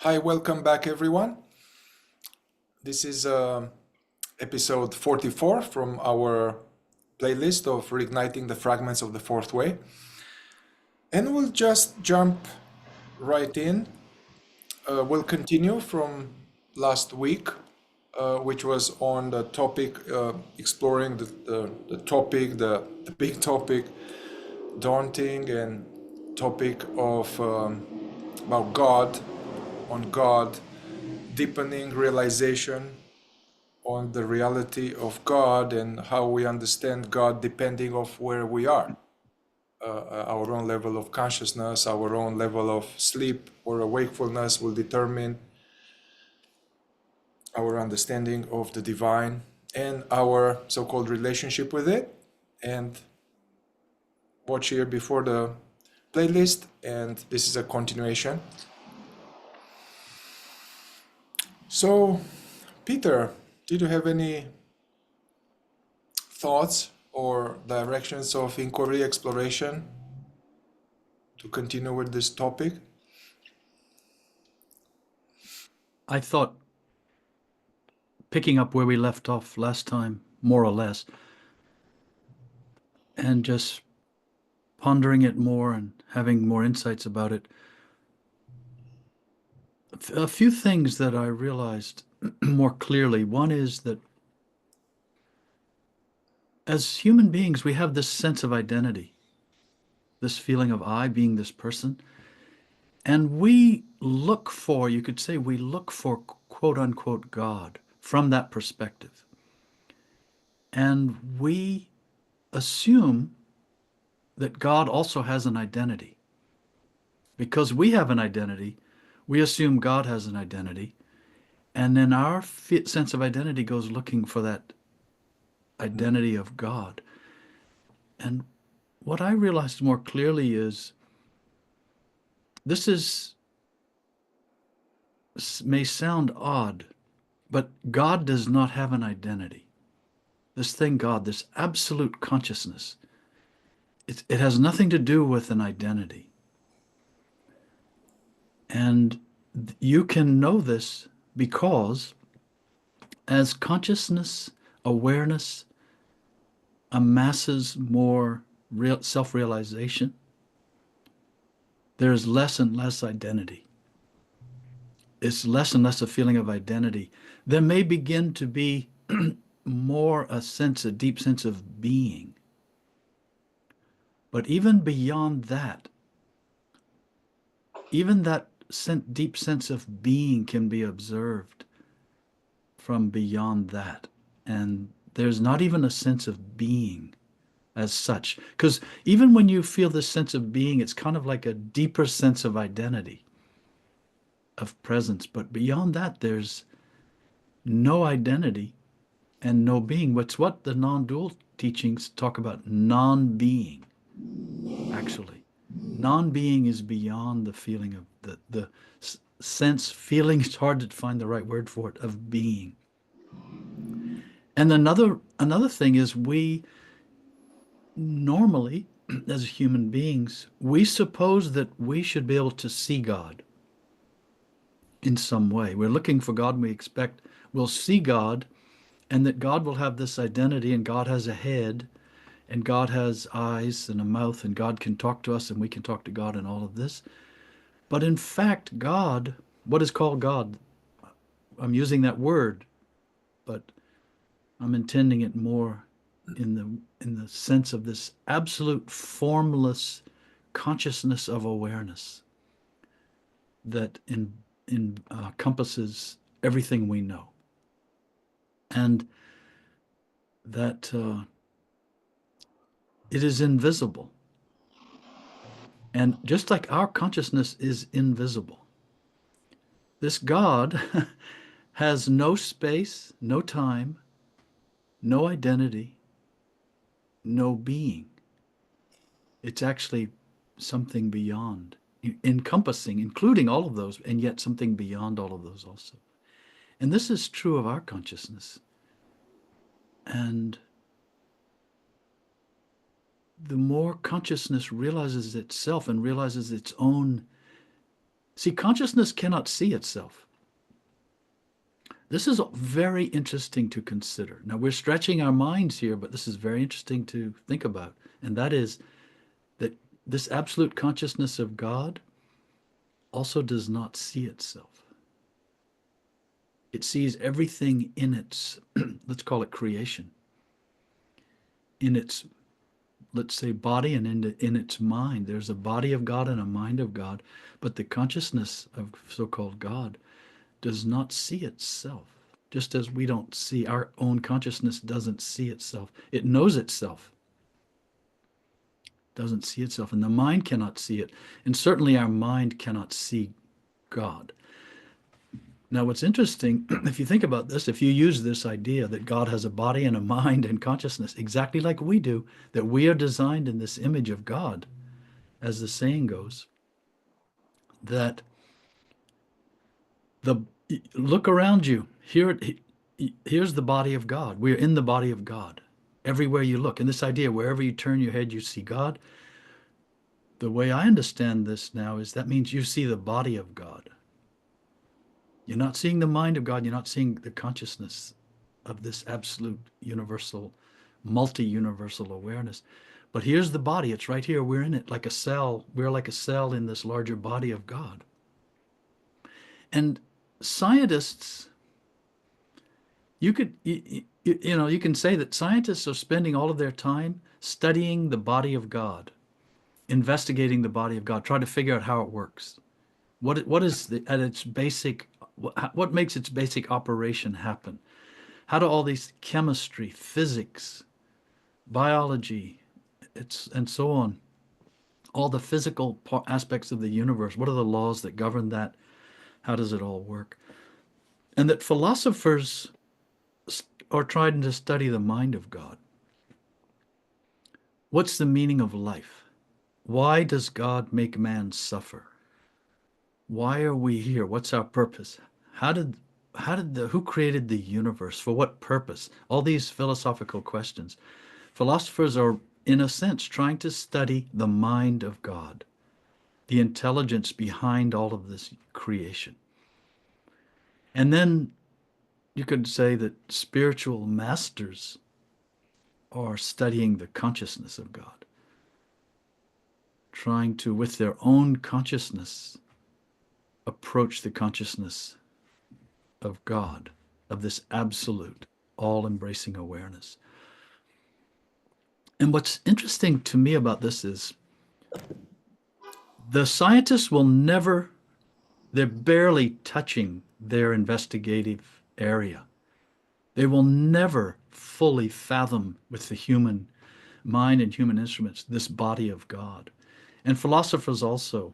Hi, welcome back everyone. This is episode 44 from our playlist of Reigniting the Fragments of the Fourth Way. And we'll just jump right in. We'll continue from last week, which was on the topic, exploring the topic, the big topic, daunting and topic of about God, on God, deepening realization on the reality of God and how we understand God depending of where we are. Our own level of consciousness, our own level of sleep or wakefulness will determine our understanding of the divine and our so-called relationship with it. And watch here before the playlist, and this is a continuation. So, Peter, did you have any thoughts or directions of inquiry exploration to continue with this topic? I thought, picking up where we left off last time, more or less, and just pondering it more and having more insights about it, a few things that I realized more clearly. One is that as human beings, we have this sense of identity, this feeling of I being this person. And we look for, you could say, we look for quote unquote God from that perspective. And we assume that God also has an identity. Because we have an identity, we assume God has an identity. And then our sense of identity goes looking for that identity of God. And what I realized more clearly is this may sound odd, but God does not have an identity. This thing, God, this absolute consciousness, it has nothing to do with an identity. And you can know this because as consciousness, awareness amasses more self-realization, there's less and less identity. It's less and less a feeling of identity. There may begin to be more a deep sense of being. But even beyond that, even that deep sense of being can be observed from beyond that. And there's not even a sense of being as such. Because even when you feel this sense of being, it's kind of like a deeper sense of identity, of presence. But beyond that, there's no identity and no being. What's what the non-dual teachings talk about, non-being, actually. Non-being is beyond the feeling of the sense, feeling, it's hard to find the right word for it, of being. And another thing is we normally, as human beings, we suppose that we should be able to see God in some way. We're looking for God and we expect we'll see God and that God will have this identity and God has a head and God has eyes and a mouth and God can talk to us and we can talk to God and all of this. But in fact, God, what is called God, I'm using that word, but I'm intending it more in the sense of this absolute formless consciousness of awareness that encompasses everything we know, and that it is invisible. And just like our consciousness is invisible, this God has no space, no time, no identity, no being. It's actually something beyond, encompassing, including all of those, and yet something beyond all of those also. And this is true of our consciousness. And the more consciousness realizes itself and realizes its own See, consciousness cannot see itself. This is very interesting to consider. Now, we're stretching our minds here, but this is very interesting to think about. And that is that this absolute consciousness of God also does not see itself. It sees everything in its, let's call it creation, in its, let's say, body and in its mind. There's a body of God and a mind of God, but the consciousness of so-called God does not see itself. Just as we don't see, our own consciousness doesn't see itself. It knows itself, doesn't see itself, and the mind cannot see it. And certainly our mind cannot see God. Now, what's interesting, if you think about this, if you use this idea that God has a body and a mind and consciousness, exactly like we do, that we are designed in this image of God, as the saying goes, that look around you. Here's the body of God. We're in the body of God everywhere you look. And this idea, wherever you turn your head, you see God. The way I understand this now is that means you see the body of God. You're not seeing the mind of God. You're not seeing the consciousness of this absolute universal, multi-universal awareness. But here's the body. It's right here. We're in it like a cell. We're like a cell in this larger body of God. And scientists, you can say that scientists are spending all of their time studying the body of God, investigating the body of God, trying to figure out how it works. What is at its basic, what makes its basic operation happen? How do all these chemistry, physics, biology, and so on, all the physical aspects of the universe, what are the laws that govern that? How does it all work? And that philosophers are trying to study the mind of God. What's the meaning of life? Why does God make man suffer? Why are we here? What's our purpose? Who created the universe? For what purpose? All these philosophical questions. Philosophers are, in a sense, trying to study the mind of God, the intelligence behind all of this creation. And then you could say that spiritual masters are studying the consciousness of God, trying to, with their own consciousness, approach the consciousness of God, of this absolute, all-embracing awareness. And what's interesting to me about this is the scientists will never, they're barely touching their investigative area. They will never fully fathom with the human mind and human instruments this body of God. And philosophers also,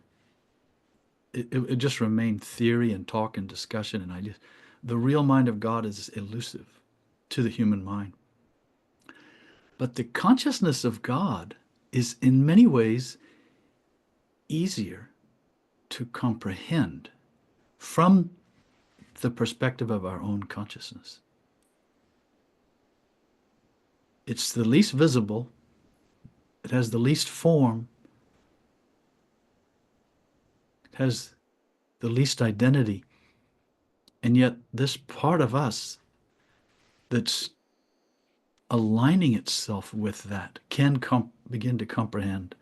it just remain theory and talk and discussion and ideas. The real mind of God is elusive to the human mind. But the consciousness of God is in many ways easier to comprehend from the perspective of our own consciousness. It's the least visible, it has the least form, it has the least identity, and yet this part of us that's aligning itself with that can begin to comprehend,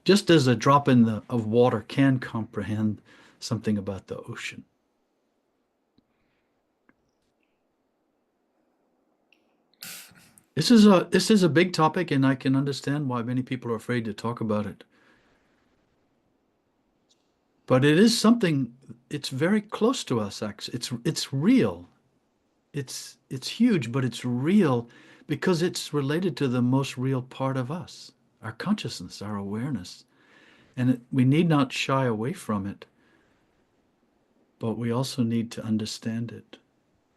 just as a drop of water can comprehend something about the ocean. This is a big topic, and I can understand why many people are afraid to talk about it. But it is something, it's very close to us, actually. It's real. It's huge, but it's real because it's related to the most real part of us, our consciousness, our awareness. And we need not shy away from it, but we also need to understand it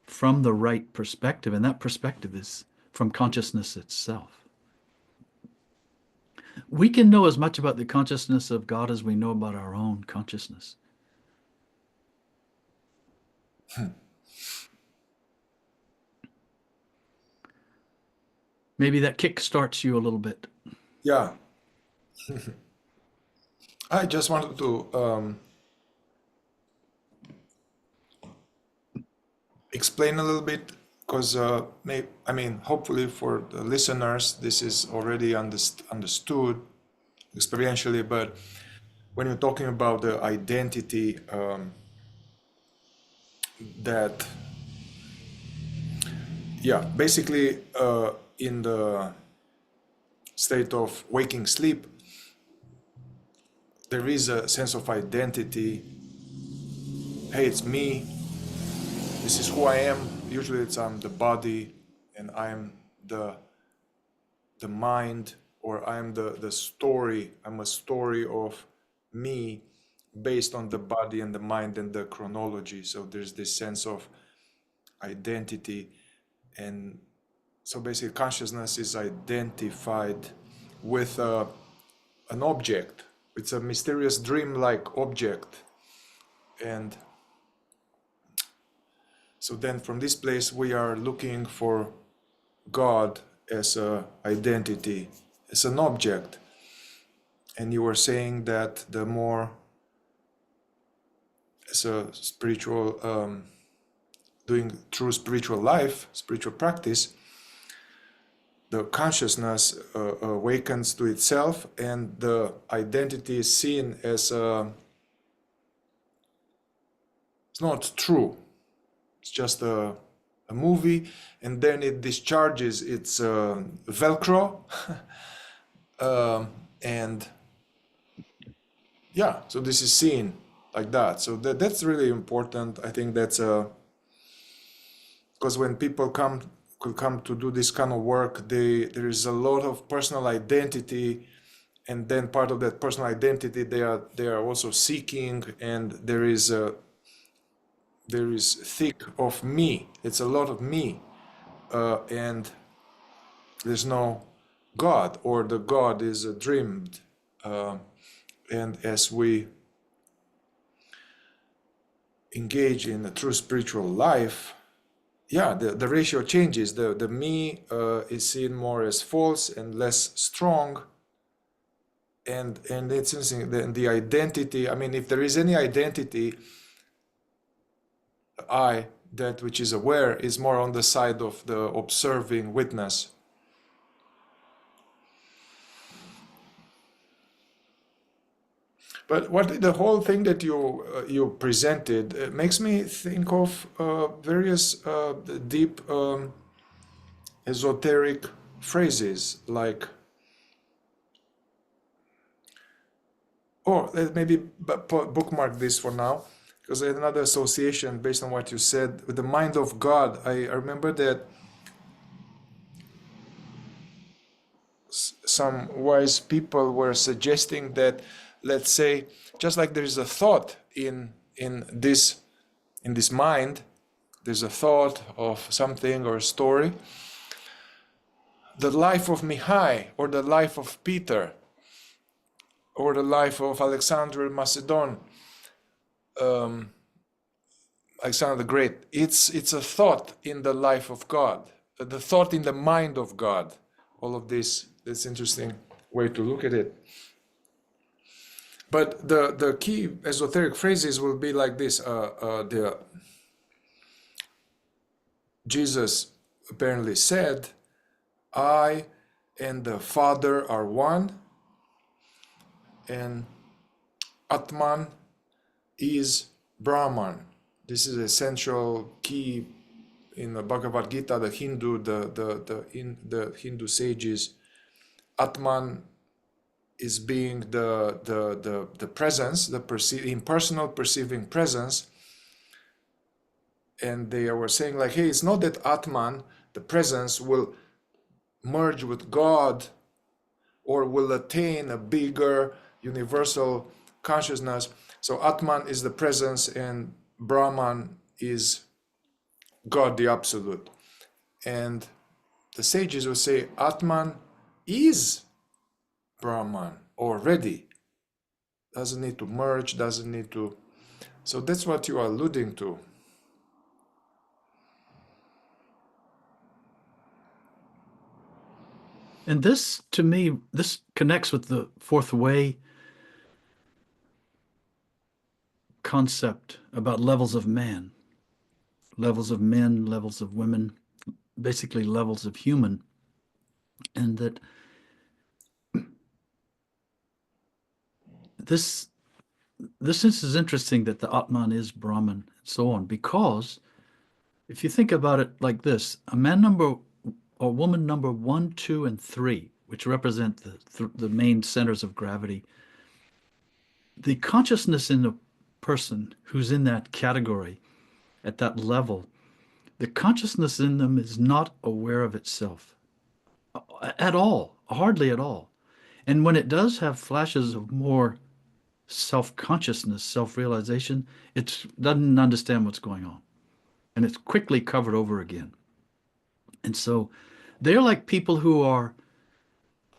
from the right perspective, and that perspective is from consciousness itself. We can know as much about the consciousness of God as we know about our own consciousness. Maybe that kickstarts you a little bit. Yeah. I just wanted to explain a little bit? Because hopefully for the listeners, this is already understood experientially, but when you're talking about the identity, that, yeah, basically in the state of waking sleep, there is a sense of identity. Hey, it's me. This is who I am. Usually I'm the body, and I'm the mind, or I'm the story. I'm a story of me based on the body and the mind and the chronology. So there's this sense of identity. And so basically consciousness is identified with an object. It's a mysterious dream-like object. And so then from this place we are looking for God as a identity, as an object. And you were saying that the more, as a spiritual, doing true spiritual life, spiritual practice, the consciousness awakens to itself, and the identity is seen as it's not true. It's just a movie, and then it discharges its Velcro, and yeah, so this is seen like that. So that's really important. I think that's because when people could come to do this kind of work, there is a lot of personal identity, and then part of that personal identity they are also seeking, and there is thick of me. It's a lot of me, and there's no God, or the God is dreamed. And as we engage in a true spiritual life, yeah, the ratio changes. The me is seen more as false and less strong. And it's interesting, the identity, I mean, if there is any identity, I, that which is aware, is more on the side of the observing witness. But what the whole thing that you presented makes me think of various deep esoteric phrases, like, or maybe bookmark this for now, because I had another association based on what you said with the mind of God. I remember that some wise people were suggesting that, let's say, just like there is a thought in this mind, there's a thought of something or a story, the life of Mihai, or the life of Peter, or the life of Alexander Macedon, Alexander the Great, it's a thought in the life of God, the thought in the mind of God. All of this, that's interesting way to look at it. But the key esoteric phrases will be like this. Jesus apparently said, I and the Father are one, and Atman is Brahman. This is essential key in the Bhagavad Gita, the Hindu sages. Atman is being the presence, the impersonal perceiving presence. And they were saying, like, hey, it's not that Atman, the presence, will merge with God or will attain a bigger universal consciousness. So Atman is the presence, and Brahman is God, the absolute. And the sages will say Atman is Brahman already. Doesn't need to merge, doesn't need to. So that's what you are alluding to. And this, to me, this connects with the fourth way concept about levels of man. levels of men, levels of women, basically levels of human, and that this is interesting that the Atman is Brahman and so on, because if you think about it like this, a man number or woman number 1, 2, and 3, which represent the main centers of gravity, the consciousness in a person who's in that category at that level, the consciousness in them is not aware of itself at all, hardly at all. And when it does have flashes of more self-consciousness, self-realization, it doesn't understand what's going on. And it's quickly covered over again. And so they're like people who are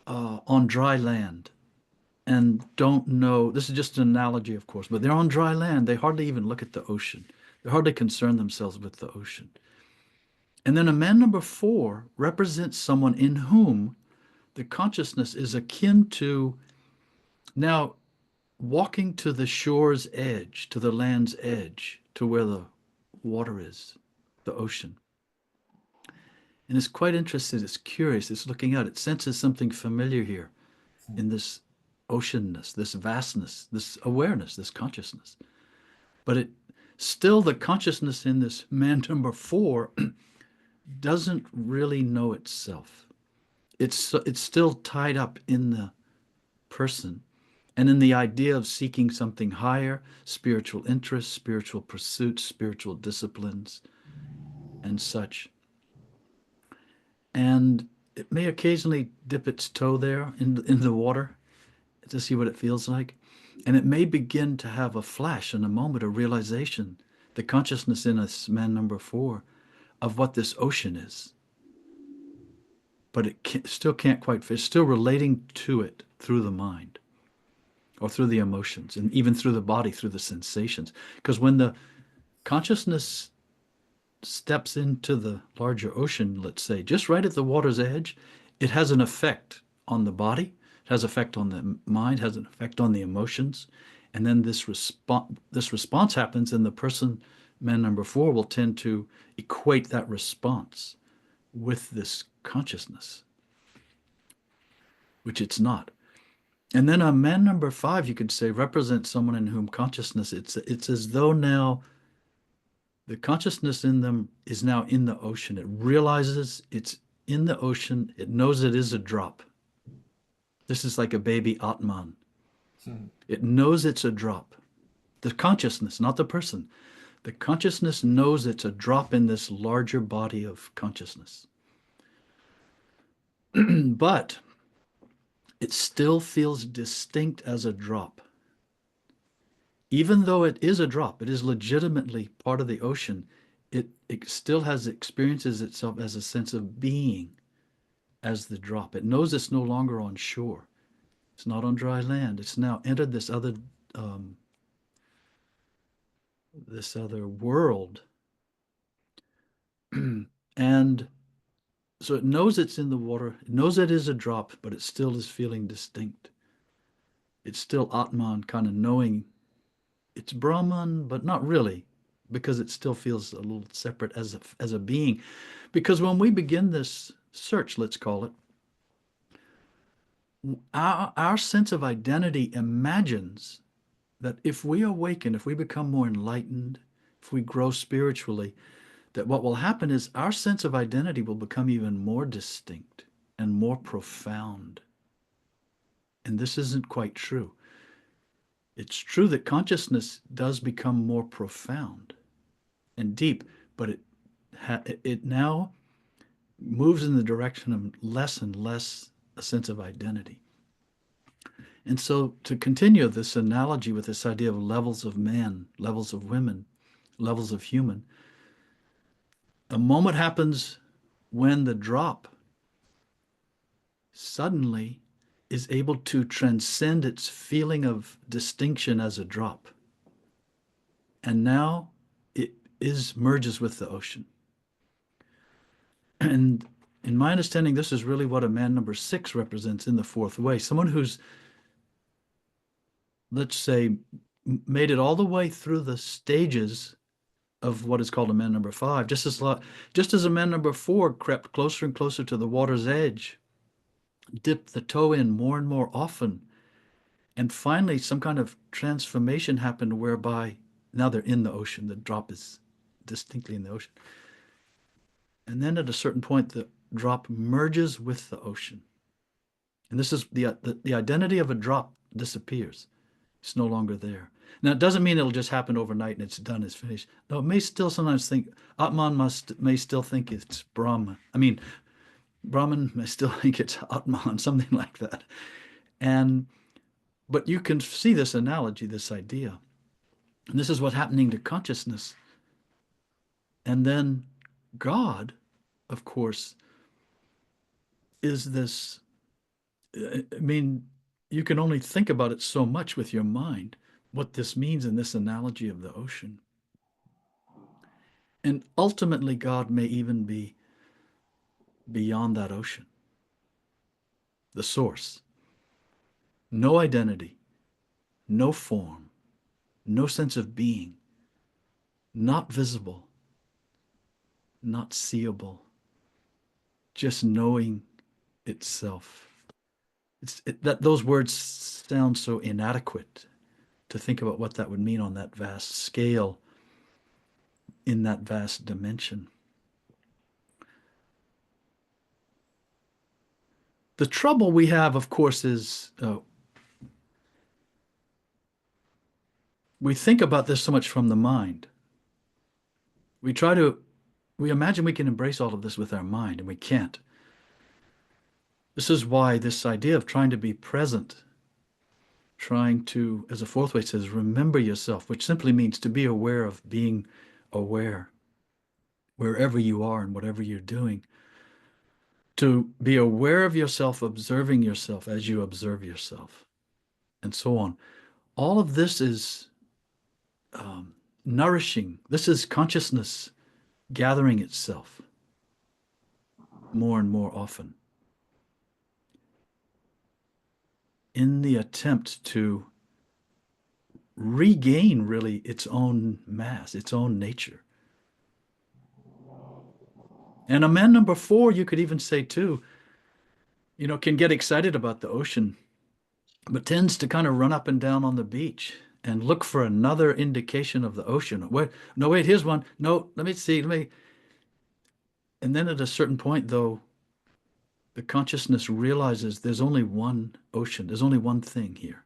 on dry land and don't know. This is just an analogy, of course, but they're on dry land. They hardly even look at the ocean. They hardly concern themselves with the ocean. And then a man number 4 represents someone in whom the consciousness is akin to now walking to the shore's edge, to the land's edge, to where the water is, the ocean. And it's quite interested, it's curious, it's looking out, it senses something familiar here in this oceanness, this vastness, this awareness, this consciousness. But it still, the consciousness in this man number 4 doesn't really know itself. It's still tied up in the person and in the idea of seeking something higher, spiritual interests, spiritual pursuits, spiritual disciplines, and such. And it may occasionally dip its toe there in the water to see what it feels like. And it may begin to have a flash and a moment of realization, the consciousness in us, man number 4, of what this ocean is. But it still can't quite fit. It's still relating to it through the mind or through the emotions and even through the body, through the sensations. Because when the consciousness steps into the larger ocean, let's say, just right at the water's edge, it has an effect on the body, it has effect on the mind, has an effect on the emotions. And then this response happens, and the person, man number 4, will tend to equate that response with this consciousness, which it's not. And then a man number 5, you could say, represents someone in whom consciousness, it's as though now the consciousness in them is now in the ocean. It realizes it's in the ocean. It knows it is a drop. This is like a baby Atman. It knows it's a drop. The consciousness, not the person. The consciousness knows it's a drop in this larger body of consciousness. But it still feels distinct as a drop. Even though it is a drop, it is legitimately part of the ocean, it still experiences itself as a sense of being as the drop. It knows it's no longer on shore. It's not on dry land. It's now entered this other world. And so it knows it's in the water. It knows it is a drop, but it still is feeling distinct. It's still Atman, kind of knowing it's Brahman, but not really, because it still feels a little separate as a being. Because when we begin this search, let's call it, our sense of identity imagines that if we awaken, if we become more enlightened, if we grow spiritually, that what will happen is our sense of identity will become even more distinct and more profound. And this isn't quite true. It's true that consciousness does become more profound and deep, but it now moves in the direction of less and less a sense of identity. And so to continue this analogy with this idea of levels of man, levels of women, levels of human, a moment happens when the drop suddenly is able to transcend its feeling of distinction as a drop. And now it merges with the ocean. And in my understanding, this is really what a man number 6 represents in the 4th way. Someone who's, let's say, made it all the way through the stages of what is called a man number 5, just as a man number 4 crept closer and closer to the water's edge, dipped the toe in more and more often, and finally some kind of transformation happened whereby now they're in the ocean. The drop is distinctly in the ocean. And then at a certain point, the drop merges with the ocean. And this is the identity of a drop disappears. It's no longer there. Now, it doesn't mean it'll just happen overnight and it's done, it's finished. No, it may still sometimes think, Atman may still think it's Brahman. I mean, Brahman may still think it's Atman, something like that. But you can see this analogy, this idea. And this is what's happening to consciousness. And then God, of course, is this, I mean, you can only think about it so much with your mind, what this means in this analogy of the ocean. And ultimately, God may even be beyond that ocean, the source. No identity, no form, no sense of being, not visible, not seeable, just knowing itself. Those words sound so inadequate to think about what that would mean on that vast scale, in that vast dimension. The trouble we have, of course, is we think about this so much from the mind. We imagine we can embrace all of this with our mind, and we can't. This is why this idea of trying to be present, trying to, as the fourth way says, remember yourself, which simply means to be aware of being aware, wherever you are and whatever you're doing. To be aware of yourself, observing yourself as you observe yourself, and so on. All of this is nourishing. This is consciousness gathering itself more and more often in the attempt to regain really its own mass, its own nature. And a man number 4, you could even say too, can get excited about the ocean, but tends to kind of run up and down on the beach and look for another indication of the ocean. Wait, here's one. No, let me see. And then at a certain point, though, the consciousness realizes there's only one ocean. There's only one thing here.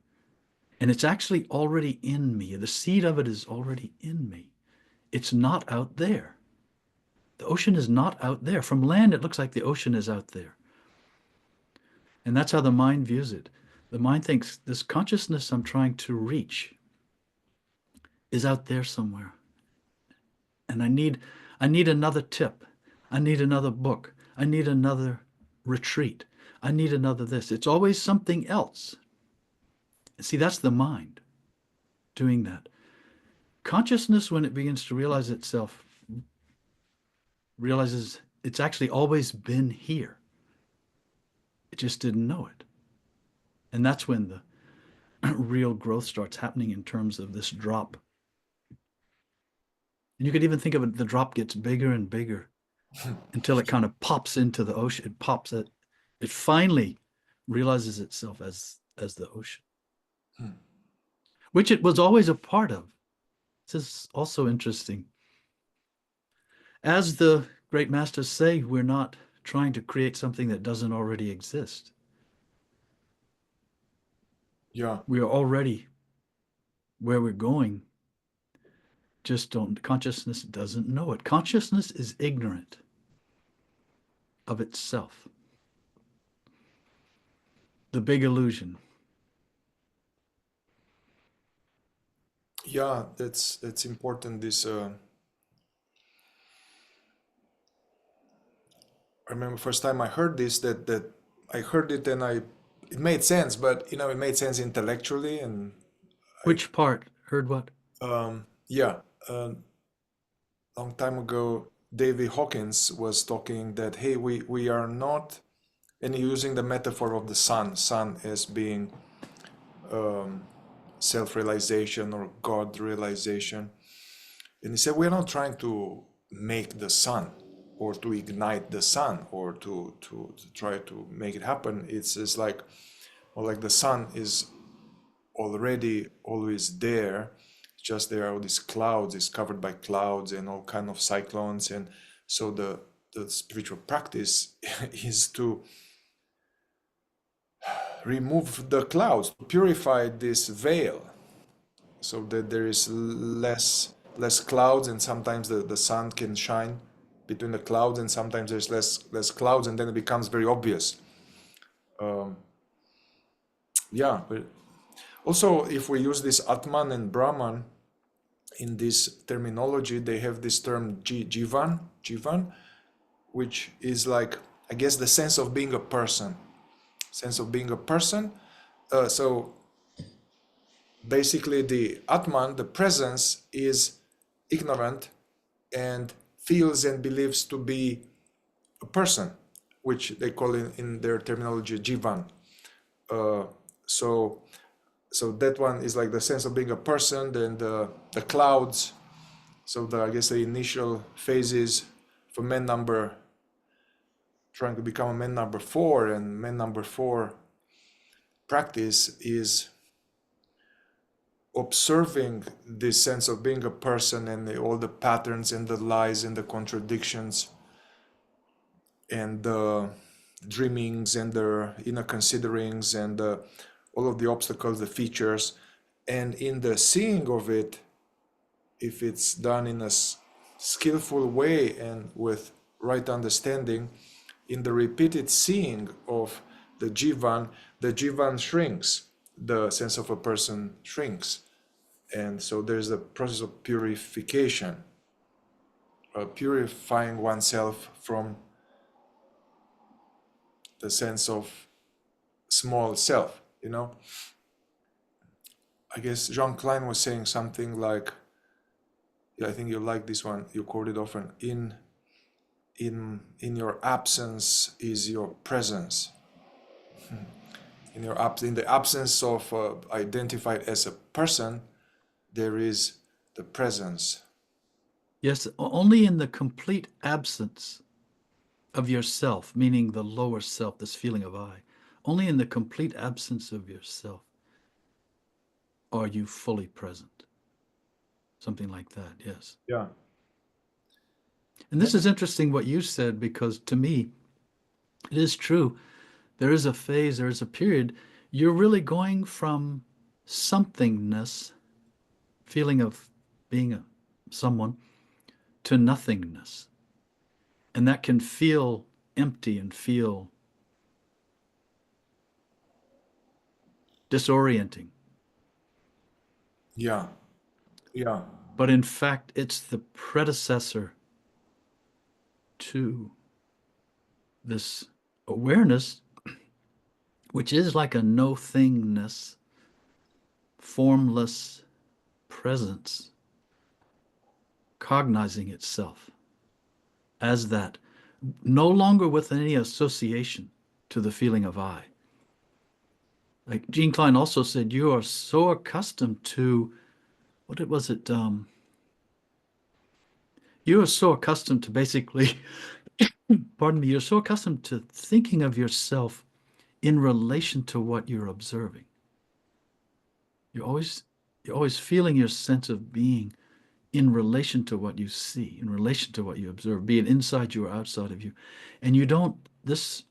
And it's actually already in me. The seed of it is already in me. It's not out there. The ocean is not out there. From land, it looks like the ocean is out there. And that's how the mind views it. The mind thinks this consciousness I'm trying to reach is out there somewhere. And I need another tip. I need another book. I need another retreat. I need another this. It's always something else. See, that's the mind doing that. Consciousness, when it begins to realize itself, realizes it's actually always been here. It just didn't know it. And that's when the real growth starts happening in terms of this drop. And you could even think of it, the drop gets bigger and bigger until it kind of pops into the ocean. It finally realizes itself as the ocean, which it was always a part of. This is also interesting. As the great masters say, we're not trying to create something that doesn't already exist. Yeah. We are already where we're going. Consciousness doesn't know it. Consciousness is ignorant of itself. The big illusion. Yeah, that's important. This I remember first time I heard this, that I heard it and it made sense, but it made sense intellectually. And Which part? Heard what? Yeah, long time ago, David Hawkins was talking that, hey, we are not, and using the metaphor of the sun as being self-realization or God realization. And he said, we're not trying to make the sun or to ignite the sun or to try to make it happen. It's just like, well, like the sun is already always there. Just there are all these clouds, it's covered by clouds and all kind of cyclones. And so the spiritual practice is to remove the clouds, to purify this veil, so that there is less clouds, and sometimes the sun can shine between the clouds, and sometimes there's less clouds, and then it becomes very obvious. Yeah, but also if we use this Atman and Brahman in this terminology, they have this term jivan, which is like, I guess, the sense of being a person. So basically the Atman, the presence, is ignorant and feels and believes to be a person, which they call in their terminology jivan. So that one is like the sense of being a person. Then the clouds, so I guess the initial phases for man number, trying to become a man number 4, and man number 4 practice is observing this sense of being a person and all the patterns and the lies and the contradictions and the dreamings and the inner considerings and all of the obstacles, the features. And in the seeing of it, if it's done in a skillful way and with right understanding, in the repeated seeing of the jivan shrinks, the sense of a person shrinks. And so there's a process of purification, purifying oneself from the sense of small self, you know. I guess Jean Klein was saying something like, yeah, I think you like this one, you quote it often, in your absence is your presence. In the absence of identified as a person, there is the presence. Yes, only in the complete absence of yourself, meaning the lower self, this feeling of I, only in the complete absence of yourself are you fully present. Something like that, yes. Yeah. And this is interesting what you said, because to me, it is true. There is a phase, there is a period, you're really going from somethingness, feeling of being someone, to nothingness. And that can feel empty and feel disorienting. Yeah. Yeah. But in fact, it's the predecessor to this awareness, which is like a no-thingness, formless presence, cognizing itself as that, no longer with any association to the feeling of I. Like Gene Klein also said, you are so accustomed to, what was it? You are so accustomed to basically, pardon me, you're so accustomed to thinking of yourself in relation to what you're observing. You're always feeling your sense of being in relation to what you see, in relation to what you observe, be it inside you or outside of you. And this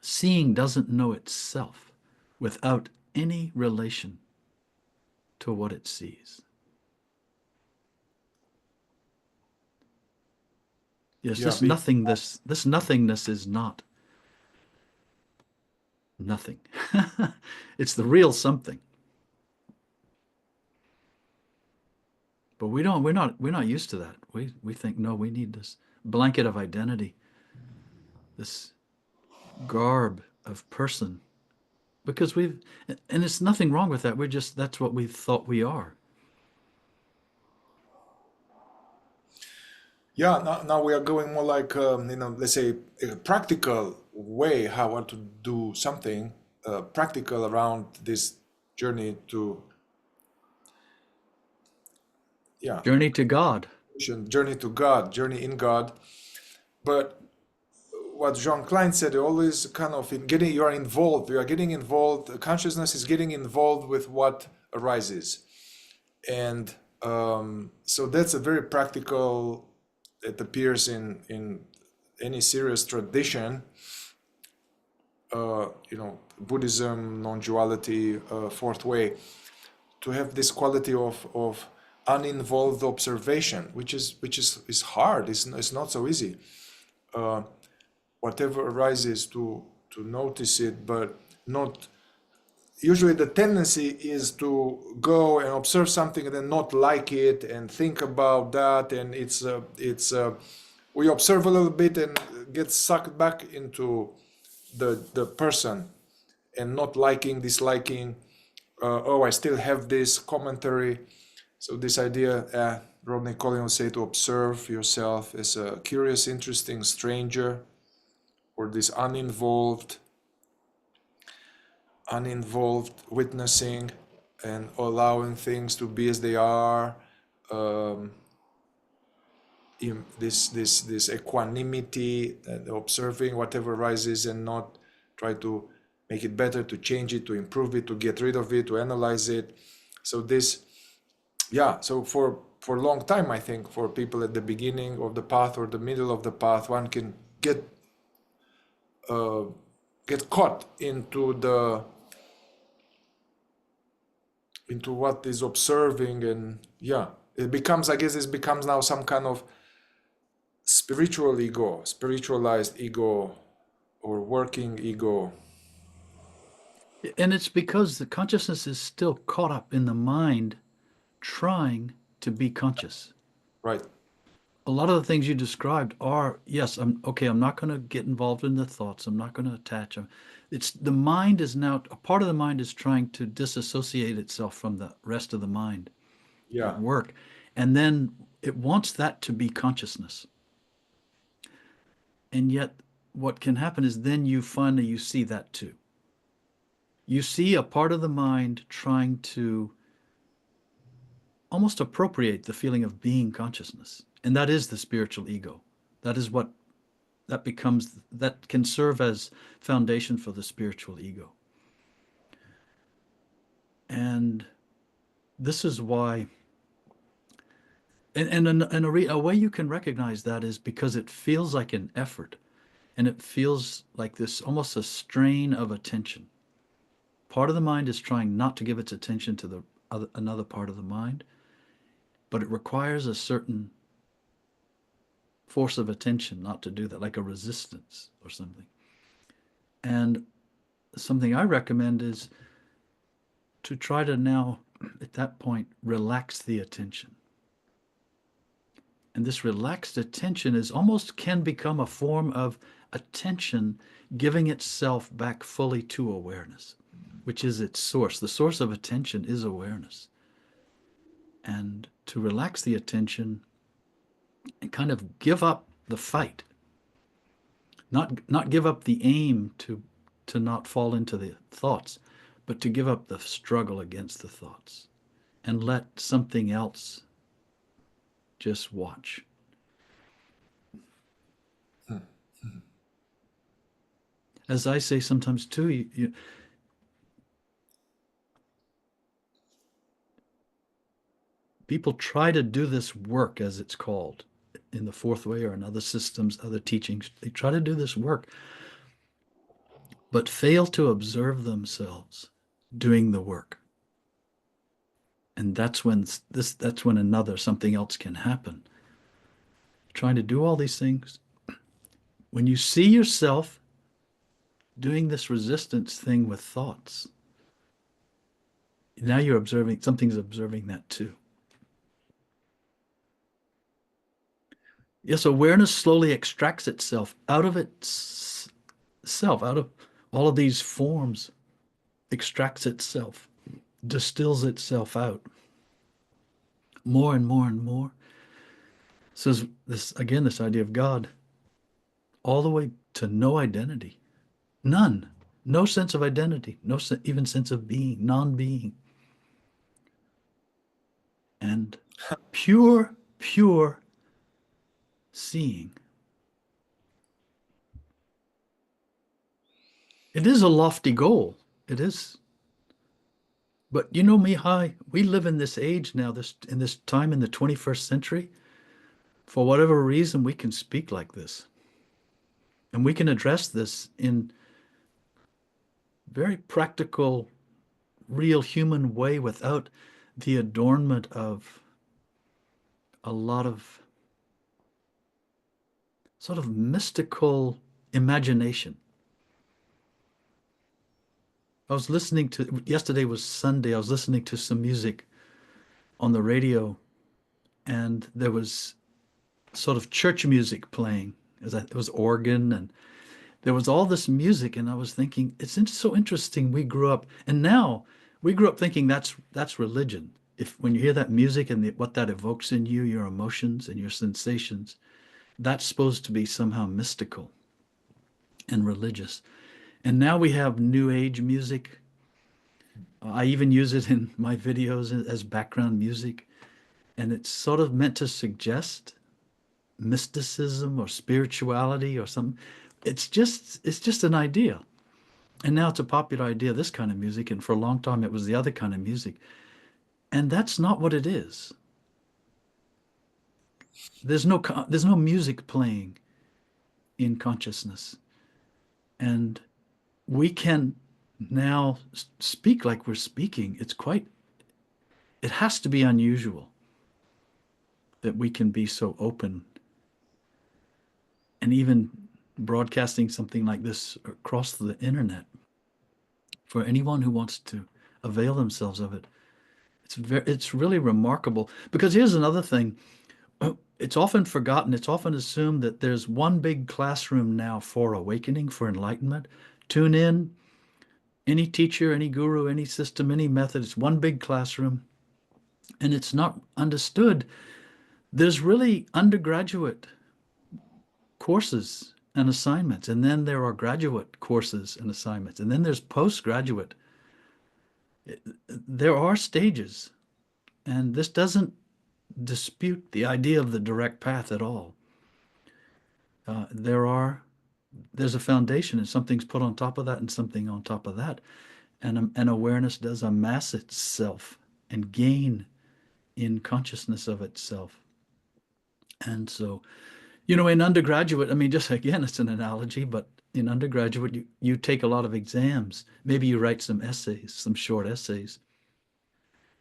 seeing doesn't know itself without any relation to what it sees. Yes, Yeah, this nothingness is not nothing. It's the real something. But we're not used to that. We think, no, we need this blanket of identity, this garb of person, because and it's nothing wrong with that. That's what we thought we are. Yeah, now we are going more like, let's say a practical way how to do something practical around this journey to, yeah, Journey to God. journey to God, journey in God. But what Jean Klein said, always kind of you are involved, you are getting involved, consciousness is getting involved with what arises. And so that's a very practical, it appears in any serious tradition, Buddhism, non-duality, fourth way, to have this quality of uninvolved observation, which is hard. It's not so easy. Whatever arises to notice it, but not. Usually, the tendency is to go and observe something and then not like it and think about that, and we observe a little bit and get sucked back into the person and not liking, disliking. I still have this commentary. So this idea, Rodney Collins would say, to observe yourself as a curious, interesting stranger, or this uninvolved witnessing and allowing things to be as they are. This equanimity, observing whatever arises and not try to make it better, to change it, to improve it, to get rid of it, to analyze it. So so for a long time, I think, for people at the beginning of the path or the middle of the path, one can get caught into what is observing, and it becomes now some kind of spiritual ego, spiritualized ego, or working ego. And it's because the consciousness is still caught up in the mind trying to be conscious. Right. A lot of the things you described are, yes, I'm not going to get involved in the thoughts. I'm not going to attach them. It's the mind is now, a part of the mind is trying to disassociate itself from the rest of the mind at work. And then it wants that to be consciousness. And yet what can happen is then you see that too. You see a part of the mind trying to almost appropriate the feeling of being consciousness. And that is the spiritual ego. That is what that can serve as foundation for the spiritual ego. And this is why, and a way you can recognize that is because it feels like an effort, and it feels like this almost a strain of attention. Part of the mind is trying not to give its attention to another part of the mind, but it requires a certain force of attention not to do that, like a resistance or something. And something I recommend is to try to now, at that point, relax the attention. And this relaxed attention can become a form of attention giving itself back fully to awareness, which is its source. The source of attention is awareness. And to relax the attention and kind of give up the fight, not give up the aim to not fall into the thoughts, but to give up the struggle against the thoughts and let something else just watch. As I say sometimes too, people try to do this work, as it's called, in the fourth way or in other systems, other teachings. They try to do this work, but fail to observe themselves doing the work. And that's when something else can happen. Trying to do all these things. When you see yourself doing this resistance thing with thoughts, now you're observing, something's observing that too. Yes, awareness slowly extracts itself out of itself, out of all of these forms, extracts itself, distills itself out more and more and more. So this idea of God, all the way to no identity, none, no sense of identity, even sense of being, non-being. And Pure seeing. It is a lofty goal. It is. But you know, Mihai, we live in this age now, in this time in the 21st century. For whatever reason, we can speak like this. And we can address this in very practical, real human way without the adornment of a lot of sort of mystical imagination. I was listening to, yesterday was Sunday, I was listening to some music on the radio, and there was sort of church music playing. It was organ, and there was all this music, and I was thinking, it's so interesting. We grew up, and now we grew up thinking that's religion. If when you hear that music and what that evokes in you, your emotions and your sensations, that's supposed to be somehow mystical and religious. And now we have new age music. I even use it in my videos as background music, and it's sort of meant to suggest mysticism or spirituality or something. It's just an idea. And now it's a popular idea, this kind of music, and for a long time it was the other kind of music. And that's not what it is. There's no music playing in consciousness. And we can now speak like we're speaking. It has to be unusual that we can be so open, and even broadcasting something like this across the internet for anyone who wants to avail themselves of it. It's really remarkable, because here's another thing. It's often forgotten. It's often assumed that there's one big classroom now for awakening, for enlightenment. Tune in, any teacher, any guru, any system, any method. It's one big classroom, and it's not understood. There's really undergraduate courses and assignments, and then there are graduate courses and assignments, and then there's postgraduate. There are stages, and this doesn't dispute the idea of the direct path at all. There's a foundation, and something's put on top of that, and something on top of that, and awareness does amass itself and gain in consciousness of itself. And so, you know, in undergraduate, I mean, just again, it's an analogy, but in undergraduate, you take a lot of exams. Maybe you write some essays, some short essays.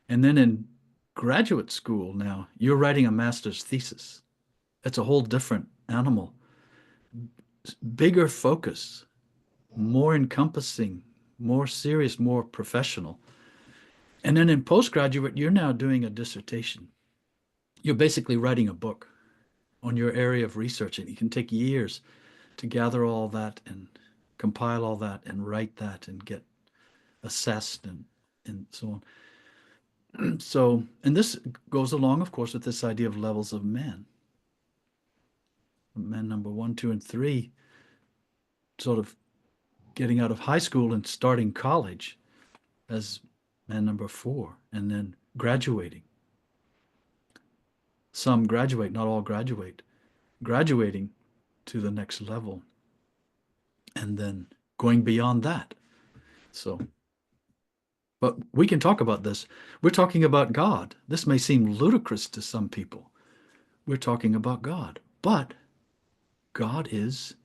And then in graduate school now, you're writing a master's thesis. That's a whole different animal. Bigger focus, more encompassing, more serious, more professional. And then in postgraduate, you're now doing a dissertation. You're basically writing a book on your area of research, and it can take years to gather all that and compile all that and write that and get assessed and so on. So, and this goes along, of course, with this idea of levels of man. Man number 1, 2, and 3, sort of getting out of high school and starting college as man number 4, and then graduating. Some graduate, not all graduate. Graduating to the next level, and then going beyond that. So, but we can talk about this. We're talking about God. This may seem ludicrous to some people. We're talking about God, but God is,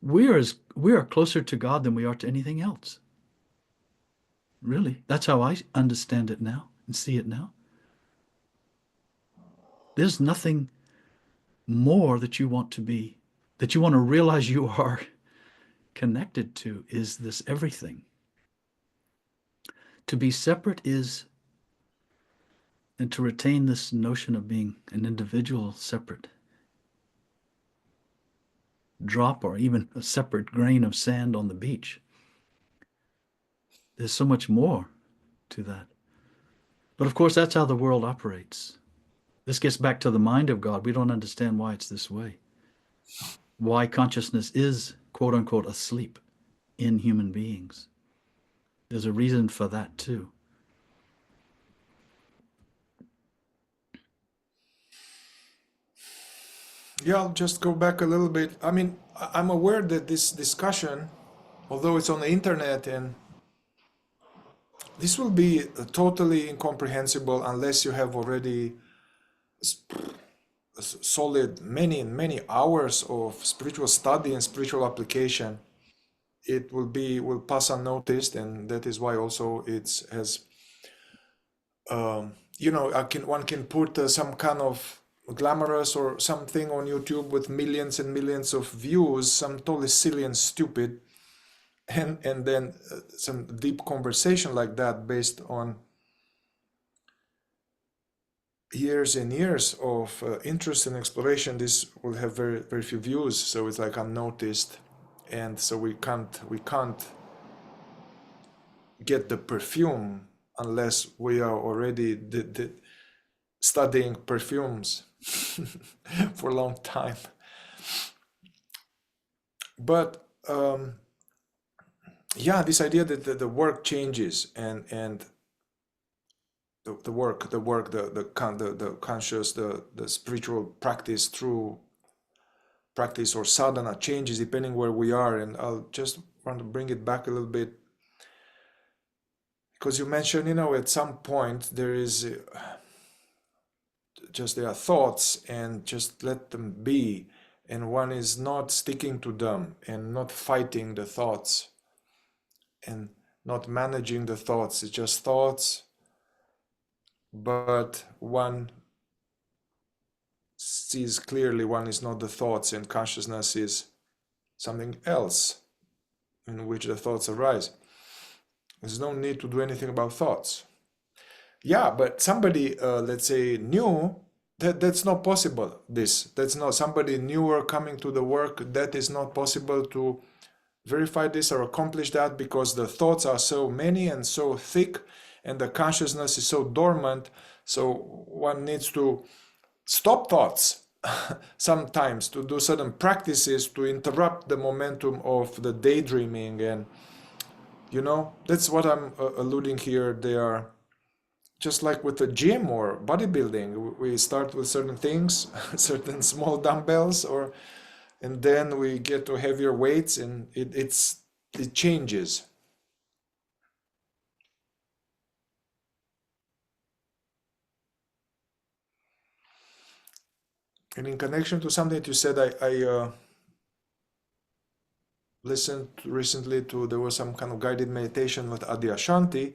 we are closer to God than we are to anything else. Really, that's how I understand it now and see it now. There's nothing more that you want to be, that you want to realize you are connected to, is this everything. To be separate is, and to retain this notion of being an individual separate drop, or even a separate grain of sand on the beach. There's so much more to that. But of course, that's how the world operates. This gets back to the mind of God. We don't understand why it's this way. Why consciousness is, quote unquote, asleep in human beings. There's a reason for that too. Yeah, I'll just go back a little bit. I mean, I'm aware that this discussion, although it's on the internet, and this will be totally incomprehensible unless you have already solid many hours of spiritual study and spiritual application. It will pass unnoticed, and that is why also it's has one can put some kind of glamorous or something on YouTube with millions and millions of views, some totally silly and stupid, and then some deep conversation like that based on years and years of interest and exploration. This will have very very few views, so it's like unnoticed, and so we can't get the perfume unless we are already studying perfumes for a long time. But yeah, this idea that the work changes, and the conscious, the spiritual practice through practice or sadhana changes depending where we are. And I'll just want to bring it back a little bit, because you mentioned, at some point there is just there are thoughts, and just let them be, and one is not sticking to them and not fighting the thoughts and not managing the thoughts. It's just thoughts, but one sees clearly one is not the thoughts, and consciousness is something else in which the thoughts arise. There's no need to do anything about thoughts. Yeah, but somebody, let's say, new, that's not possible. That's not somebody newer coming to the work. That is not possible to verify this or accomplish that, because the thoughts are so many and so thick, and the consciousness is so dormant. So one needs to stop thoughts sometimes, to do certain practices to interrupt the momentum of the daydreaming. And that's what I'm alluding here. They are just like with the gym or bodybuilding. We start with certain things, certain small dumbbells, and then we get to heavier weights, and it changes. And in connection to something that you said, I listened recently to, there was some kind of guided meditation with Adi Ashanti,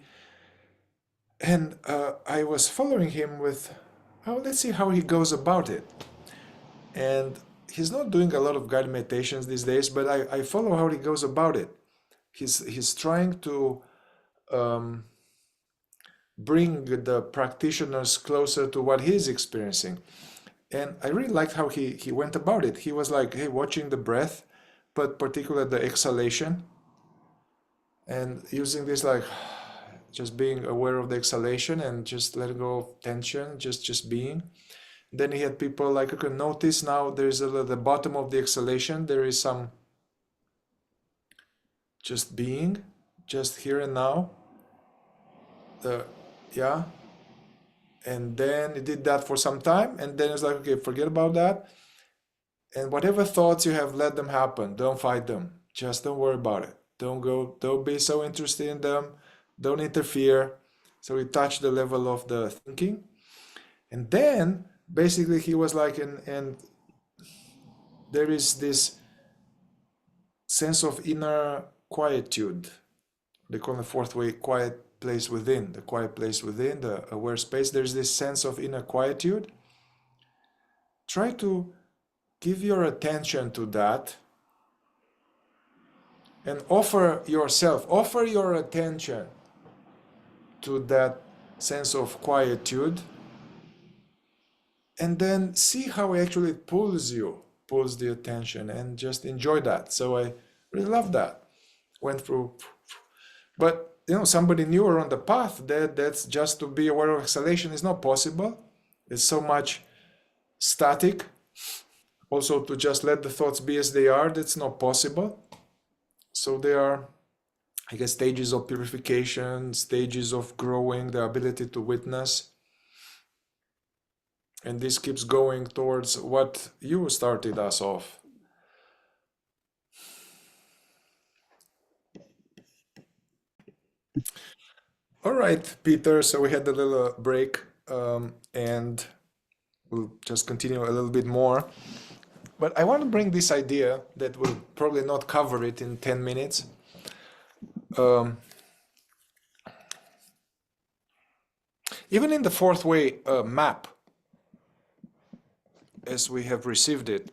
and I was following him with, oh, let's see how he goes about it. And he's not doing a lot of guided meditations these days, but I follow how he goes about it. He's trying to bring the practitioners closer to what he's experiencing. And I really liked how he went about it. He was like, hey, watching the breath, but particularly the exhalation, and using this like just being aware of the exhalation and just letting go of tension, just being. Then he had people like, okay, notice now there's at the bottom of the exhalation, there is some just being, just here and now. Yeah. And then he did that for some time, and then it's like, okay, forget about that. And whatever thoughts you have, let them happen. Don't fight them. Just don't worry about it. Don't be so interested in them. Don't interfere. So he touched the level of the thinking. And then basically he was like, and there is this sense of inner quietude. They call it the fourth way, quiet place within, the quiet place within, the aware space. There's this sense of inner quietude. Try to give your attention to that, and offer your attention to that sense of quietude, and then see how actually it pulls the attention, and just enjoy that. So I really love that. Went through, but somebody newer on the path, that's just to be aware of exhalation is not possible. It's so much static. Also, to just let the thoughts be as they are, that's not possible. So there are, I guess, stages of purification, stages of growing, the ability to witness. And this keeps going towards what you started us off. All right, Peter, so we had a little break, and we'll just continue a little bit more. But I want to bring this idea that we'll probably not cover it in 10 minutes. Even in the fourth way map, as we have received it,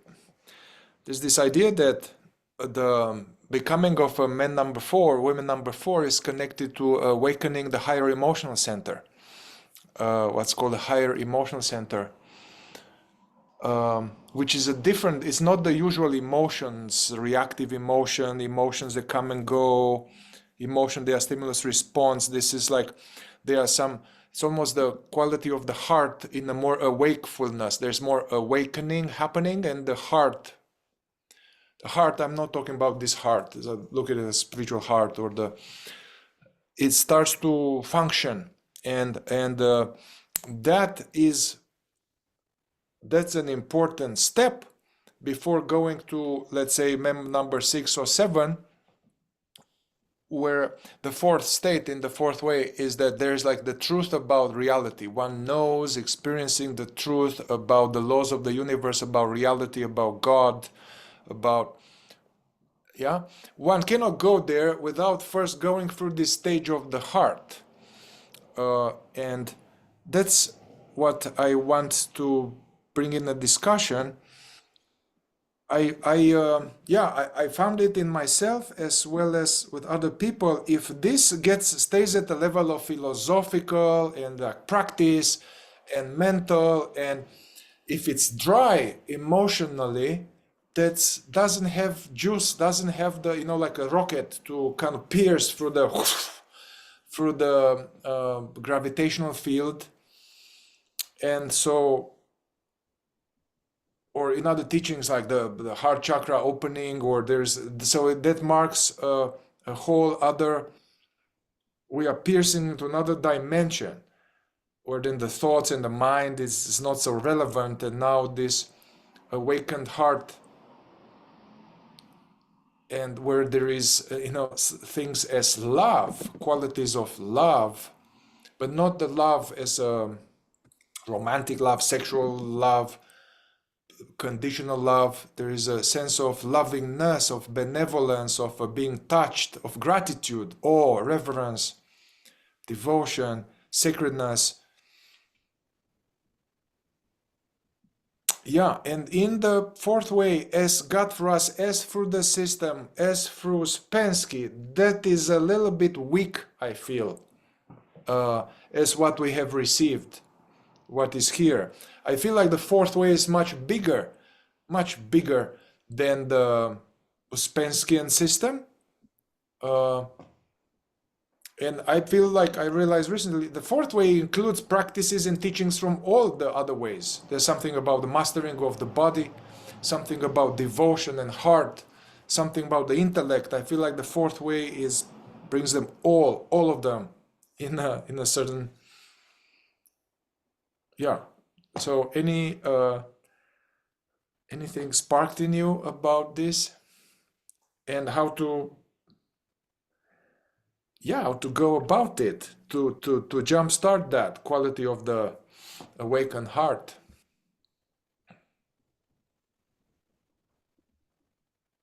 there's this idea that the becoming of a man number 4, woman number 4 is connected to awakening the higher emotional center, what's called the higher emotional center, which is a different, it's not the usual emotions, reactive emotions that come and go, they are stimulus response. This is like, there are some, it's almost the quality of the heart in a more awakefulness. There's more awakening happening, and the heart, I'm not talking about this heart, look at it as spiritual heart, or it starts to function, and that's an important step before going to, let's say, mem number 6 or 7, where the fourth state in the fourth way is that there's like the truth about reality. One knows, experiencing the truth about the laws of the universe, about reality, about God, about, yeah, one cannot go there without first going through this stage of the heart, and that's what I want to bring in a discussion. I found it in myself as well as with other people. If this stays at the level of philosophical and practice and mental, and if it's dry emotionally, that doesn't have juice, doesn't have the, like a rocket to kind of pierce through the gravitational field. And so, or in other teachings like the heart chakra opening, or so that marks a whole other, we are piercing into another dimension, or then the thoughts and the mind is not so relevant, and now this awakened heart, and where there is things as love, qualities of love, but not the love as a romantic love, sexual love, conditional love. There is a sense of lovingness, of benevolence, of being touched, of gratitude, awe, reverence, devotion, sacredness. Yeah, and in the fourth way, as God for us, as through the system, as through Ouspensky, that is a little bit weak, I feel, as what we have received, what is here. I feel like the fourth way is much bigger than the Ouspensky system. And I feel like I realized recently, the fourth way includes practices and teachings from all the other ways. There's something about the mastering of the body, something about devotion and heart, something about the intellect. I feel like the fourth way brings them all of them in a certain, yeah. So anything sparked in you about this, and how to go about it, to jumpstart that quality of the awakened heart?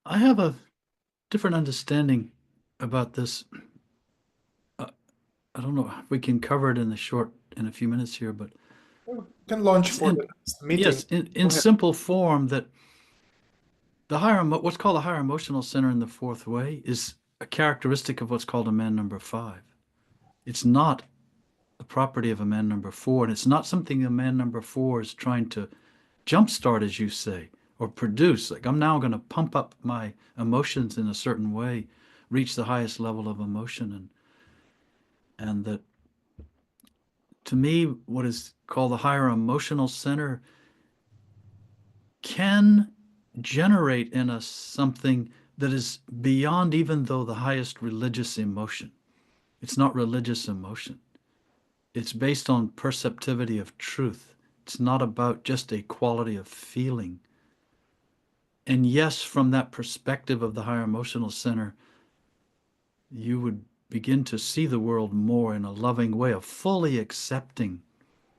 I have a different understanding about this. I don't know if we can cover it in a few minutes here, but We can launch for the meeting. Yes, in simple form, that the what's called the higher emotional center in the fourth way is a characteristic of what's called a man number 5. It's not the property of a man number 4, and it's not something a man number 4 is trying to jumpstart, as you say, or produce. Like, I'm now going to pump up my emotions in a certain way, reach the highest level of emotion, and that, to me, what is called the higher emotional center can generate in us something that is beyond even though the highest religious emotion. It's not religious emotion. It's based on perceptivity of truth It's not about just a quality of feeling. And yes, from that perspective of the higher emotional center, you would begin to see the world more in a loving way, a fully accepting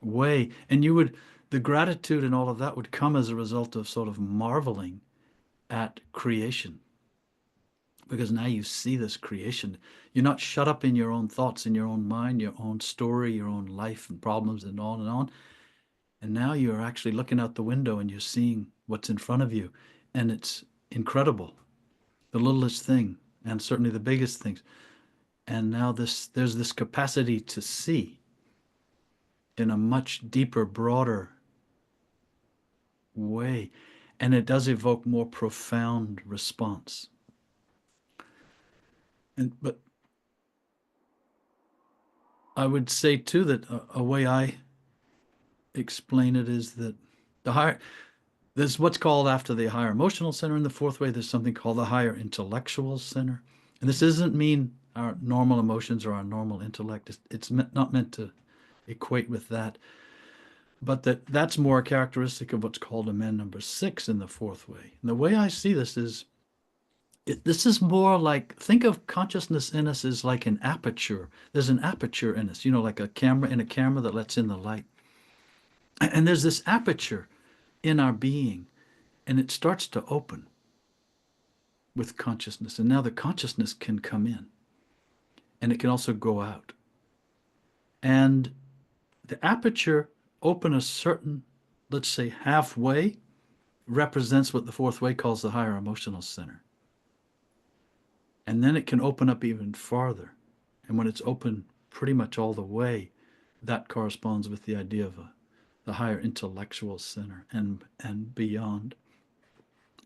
way. And the gratitude and all of that would come as a result of sort of marveling at creation. Because now you see this creation. You're not shut up in your own thoughts, in your own mind, your own story, your own life and problems and on and on. And now you're actually looking out the window and you're seeing what's in front of you. And it's incredible. The littlest thing, and certainly the biggest things. And now there's this capacity to see in a much deeper, broader way. And it does evoke more profound response. But I would say too that a way I explain it is that there's what's called, after the higher emotional center in the fourth way, there's something called the higher intellectual center. And this doesn't mean our normal emotions or our normal intellect. It's not meant to equate with that. But that's more a characteristic of what's called Amen number 6 in the fourth way. And the way I see this is, this is more like, think of consciousness in us as like an aperture. There's an aperture in us, like a camera that lets in the light. And there's this aperture in our being, and it starts to open with consciousness. And now the consciousness can come in, and it can also go out. And the aperture open a certain, let's say halfway, represents what the fourth way calls the higher emotional center. And then it can open up even farther. And when it's open pretty much all the way, that corresponds with the idea of the higher intellectual center and beyond.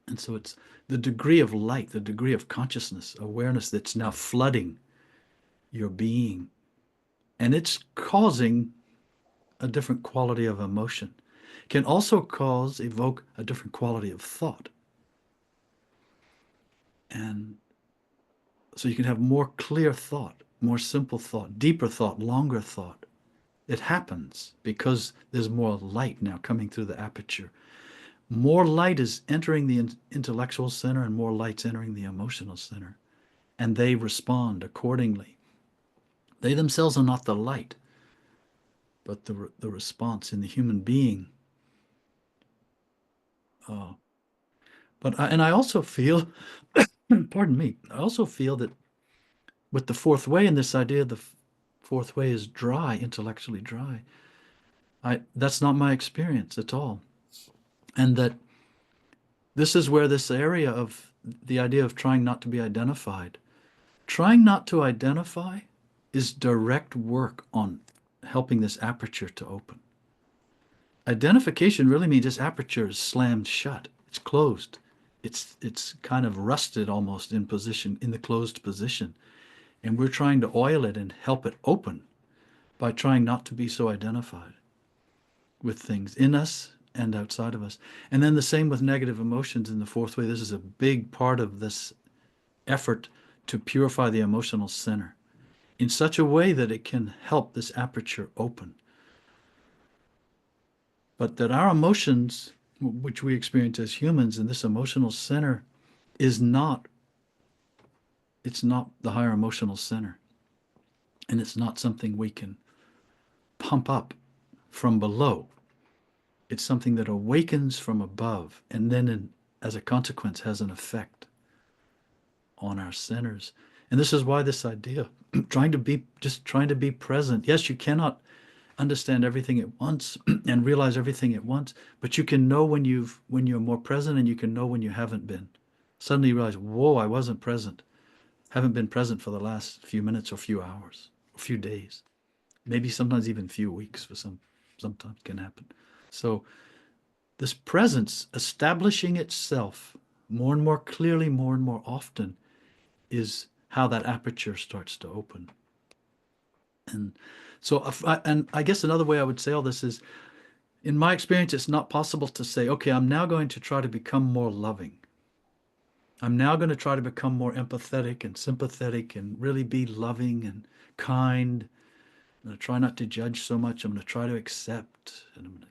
And so it's the degree of light, the degree of consciousness, awareness that's now flooding your being. And it's causing a different quality of emotion. It can also evoke a different quality of thought. And so you can have more clear thought, more simple thought, deeper thought, longer thought. It happens because there's more light now coming through the aperture. More light is entering the intellectual center, and more light's entering the emotional center. And they respond accordingly. They themselves are not the light, but the response in the human being. And I also feel, pardon me, I also feel that with the fourth way, and this idea the fourth way is dry, intellectually dry, that's not my experience at all. And that this is where this area of the idea of trying not to be identified, trying not to identify is direct work on helping this aperture to open. Identification really means this aperture is slammed shut. It's closed. It's kind of rusted almost in the closed position. And we're trying to oil it and help it open by trying not to be so identified with things in us and outside of us. And then the same with negative emotions in the fourth way. This is a big part of this effort to purify the emotional center in such a way that it can help this aperture open. But that our emotions, which we experience as humans, in this emotional center it's not the higher emotional center. And it's not something we can pump up from below. It's something that awakens from above, and then as a consequence has an effect on our centers. And this is why this idea, trying to be present. Yes, you cannot understand everything at once and realize everything at once, but you can know when you're more present, and you can know when you haven't been. Suddenly you realize, whoa, I wasn't present. Haven't been present for the last few minutes or few hours, or few days, maybe sometimes even few weeks sometimes can happen. So this presence establishing itself more and more clearly, more and more often, is how that aperture starts to open. And so, I guess another way I would say all this is, in my experience, it's not possible to say, okay, I'm now going to try to become more loving. I'm now going to try to become more empathetic and sympathetic and really be loving and kind. I'm going to try not to judge so much. I'm going to try to accept, and I'm going to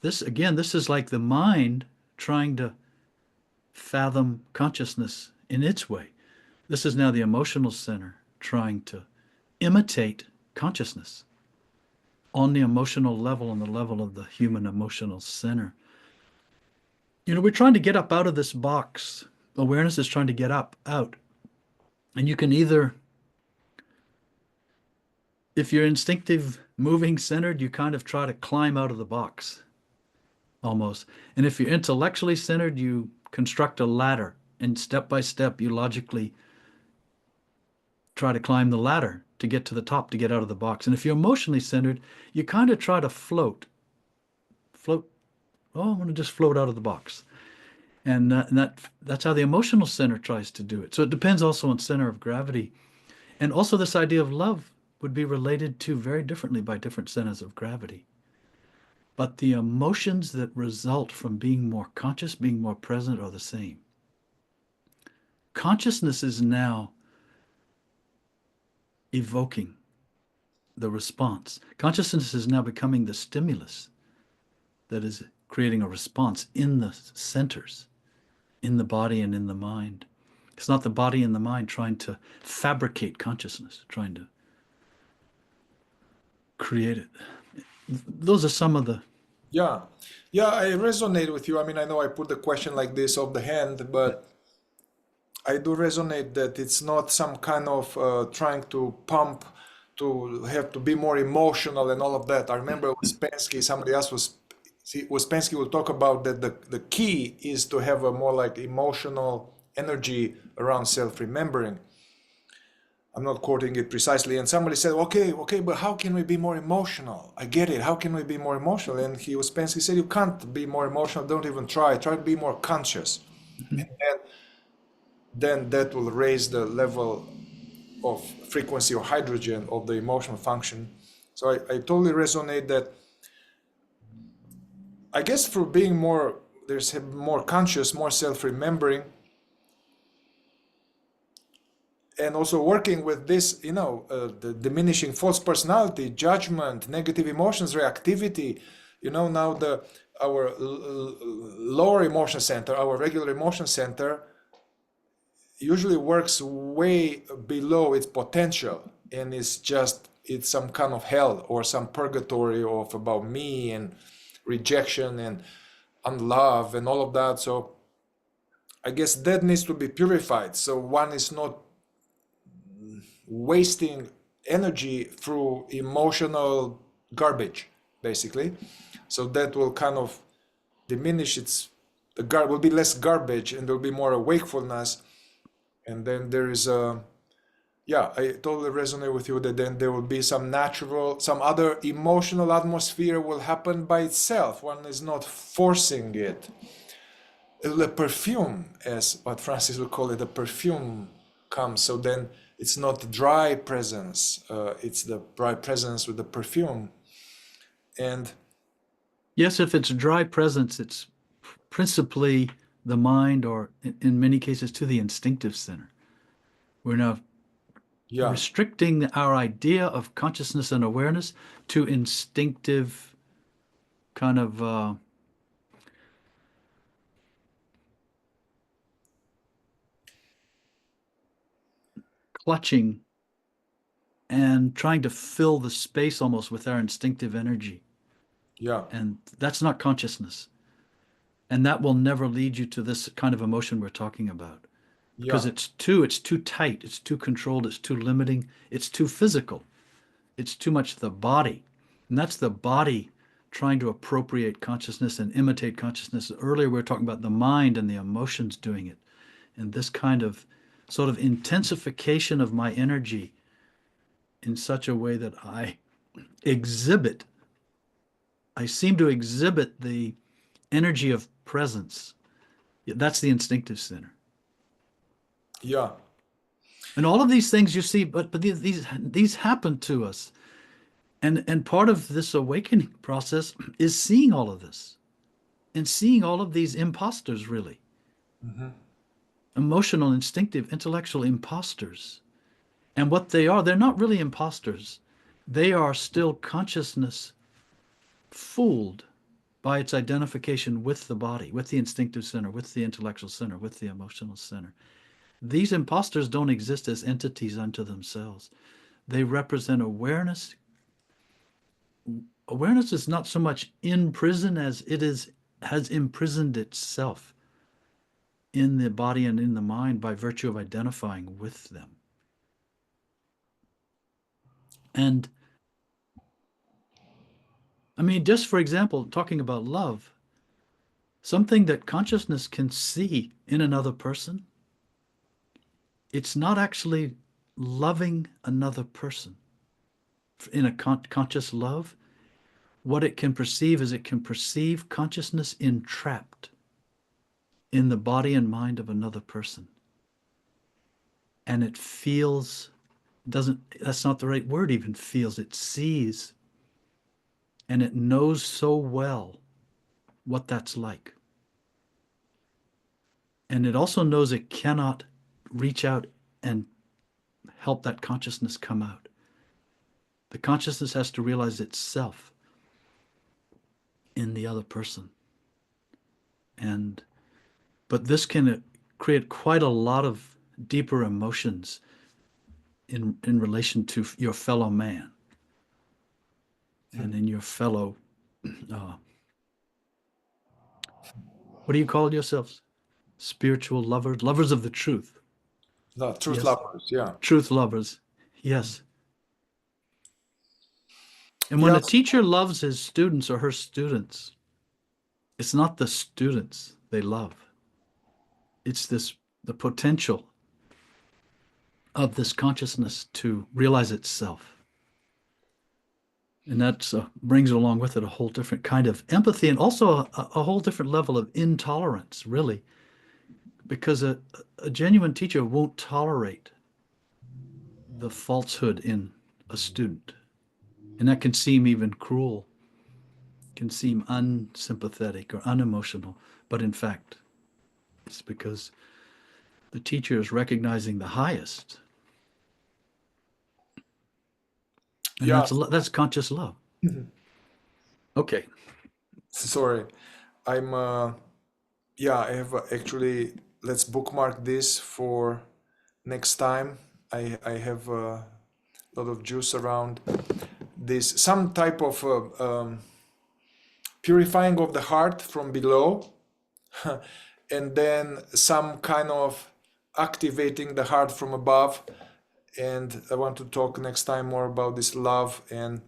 This, again, this is like the mind trying to fathom consciousness in its way. This is now the emotional center trying to imitate consciousness on the emotional level, on the level of the human emotional center. We're trying to get up out of this box. Awareness is trying to get up, out. And you can either, if you're instinctive, moving centered, you kind of try to climb out of the box, almost. And if you're intellectually centered, you construct a ladder, and step by step, you logically try to climb the ladder to get to the top, to get out of the box. And if you're emotionally centered, you kind of try to float. Oh, I'm going to just float out of the box. And that's how the emotional center tries to do it. So it depends also on center of gravity. And also this idea of love would be related to very differently by different centers of gravity. But the emotions that result from being more conscious, being more present, are the same. Consciousness is now evoking the response. Consciousness is now becoming the stimulus that is creating a response in the centers, in the body and in the mind. It's not the body and the mind trying to fabricate consciousness, trying to create it. Those are some of the... Yeah, I resonate with you. I mean, I know I put the question like this off the hand, but I do resonate that it's not some kind of trying to pump to have to be more emotional and all of that. I remember Ouspensky, somebody else was, Ouspensky will talk about that the key is to have a more like emotional energy around self-remembering. I'm not quoting it precisely. And somebody said, okay, but how can we be more emotional? I get it. How can we be more emotional? And Ouspensky said, you can't be more emotional. Don't even try. Try to be more conscious. And then that will raise the level of frequency or hydrogen of the emotional function. So I totally resonate that. I guess for being more, there's more conscious, more self-remembering, and also working with this, the diminishing false personality, judgment, negative emotions, reactivity. Now our lower emotion center, our regular emotion center, usually works way below its potential, and it's some kind of hell or some purgatory of about me and rejection and unlove and all of that. So I guess that needs to be purified, so one is not wasting energy through emotional garbage, basically. So that will kind of diminish will be less garbage, and there'll be more wakefulness. And then there is I totally resonate with you that then there will be some other emotional atmosphere will happen by itself. One is not forcing it. The perfume, as what Francis would call it, the perfume comes. So then it's not dry presence. It's the dry presence with the perfume. And yes, if it's dry presence, it's principally the mind, or in many cases to the instinctive center. We're now restricting our idea of consciousness and awareness to instinctive kind of clutching and trying to fill the space almost with our instinctive energy. Yeah. And that's not consciousness. And that will never lead you to this kind of emotion we're talking about. Because it's too tight, it's too controlled, it's too limiting, it's too physical. It's too much the body. And that's the body trying to appropriate consciousness and imitate consciousness. Earlier we were talking about the mind and the emotions doing it. And this kind of sort of intensification of my energy in such a way that I seem to exhibit the energy of presence. That's the instinctive center. Yeah. And all of these things you see, but these happen to us. And part of this awakening process is seeing all of this and seeing all of these imposters, really. Mm-hmm. Emotional, instinctive, intellectual imposters. And what they are, they're not really imposters. They are still consciousness fooled by its identification with the body, with the instinctive center, with the intellectual center, with the emotional center. These imposters don't exist as entities unto themselves. They represent awareness. Awareness is not so much in prison as it has imprisoned itself in the body and in the mind by virtue of identifying with them. And I mean, just for example, talking about love, something that consciousness can see in another person, it's not actually loving another person in a conscious love. What it can perceive is it can perceive consciousness entrapped in the body and mind of another person. And it feels, that's not the right word, even feels, it sees, and it knows so well what that's like. And it also knows it cannot reach out and help that consciousness come out. The consciousness has to realize itself in the other person. But this can create quite a lot of deeper emotions in relation to your fellow man and in your fellow, what do you call yourselves? Spiritual lovers, lovers of the truth. The truth Yes. lovers, yeah. Truth lovers, yes. And when a Yes. teacher loves his students or her students, it's not the students they love. It's the potential of this consciousness to realize itself. And that brings along with it a whole different kind of empathy and also a whole different level of intolerance, really, because a genuine teacher won't tolerate the falsehood in a student. And that can seem even cruel, can seem unsympathetic or unemotional, but in fact, it's because the teacher is recognizing the highest. And Yeah. that's conscious love. Okay. Sorry. I'm I have actually, let's bookmark this for next time. I have a lot of juice around this, some type of purifying of the heart from below, and then some kind of activating the heart from above. And I want to talk next time more about this love and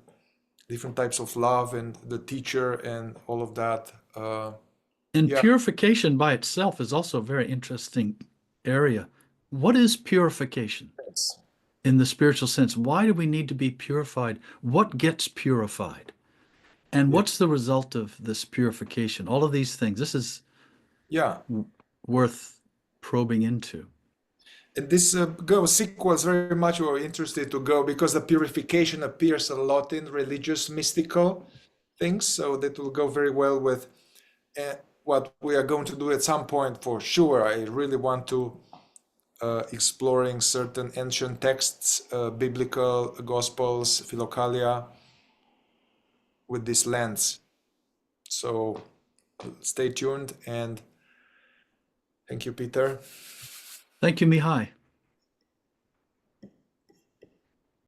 different types of love and the teacher and all of that. And Yeah. purification by itself is also a very interesting area. What is purification Yes. in the spiritual sense? Why do we need to be purified? What gets purified? And what's the result of this purification? All of these things. This is Yeah. worth probing into. And this sequel is very much we're interested to go because the purification appears a lot in religious mystical things. So that will go very well with what we are going to do at some point for sure. I really want to exploring certain ancient texts, biblical, gospels, philokalia with this lens. So stay tuned and thank you, Peter. Thank you, Mihai.